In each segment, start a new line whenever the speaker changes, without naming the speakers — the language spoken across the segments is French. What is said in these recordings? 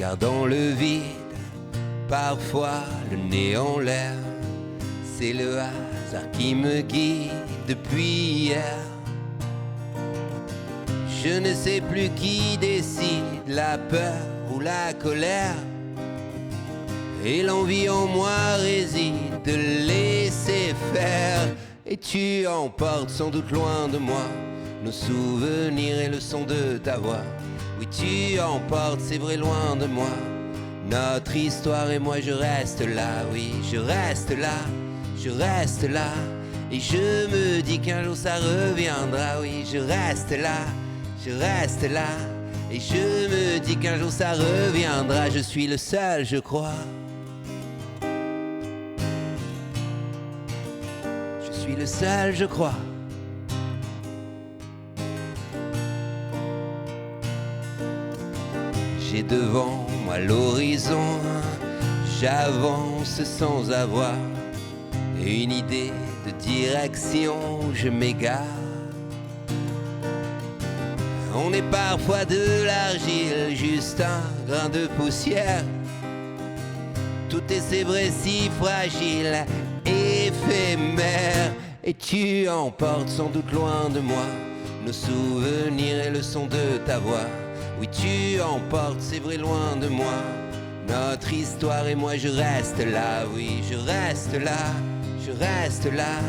regardant le vide, parfois le nez en l'air. C'est le hasard qui me guide depuis hier. Je ne sais plus qui décide, la peur ou la colère. Et l'envie en moi réside de laisser faire. Et tu emportes sans doute loin de moi nos souvenirs et le son de ta voix. Oui, tu emportes, c'est vrai, loin de moi notre histoire, et moi je reste là. Oui, je reste là, je reste là. Et je me dis qu'un jour ça reviendra. Oui, je reste là, je reste là. Et je me dis qu'un jour ça reviendra. Je suis le seul, je crois. Je suis le seul, je crois. J'ai devant moi l'horizon, j'avance sans avoir une idée de direction, je m'égare. On est parfois de l'argile, juste un grain de poussière. Tout est, c'est vrai, si fragile, éphémère. Et tu emportes sans doute loin de moi nos souvenirs et le son de ta voix. Oui, tu emportes, c'est vrai, loin de moi notre histoire, et moi je reste là. Oui, je reste là, je reste là.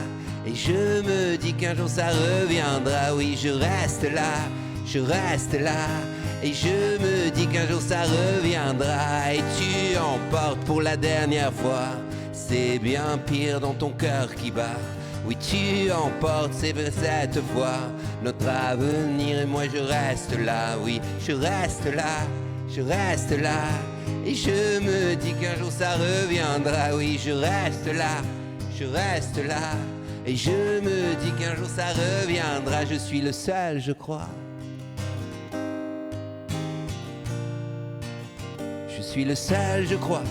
Et je me dis qu'un jour ça reviendra. Oui, je reste là, je reste là. Et je me dis qu'un jour ça reviendra. Et tu emportes pour la dernière fois, c'est bien pire dans ton cœur qui bat. Oui, tu emportes, c'est vrai, cette fois notre avenir, et moi je reste là. Oui, je reste là, je reste là. Et je me dis qu'un jour ça reviendra. Oui, je reste là, je reste là. Et je me dis qu'un jour ça reviendra. Je suis le seul, je crois. Je suis le seul, je crois.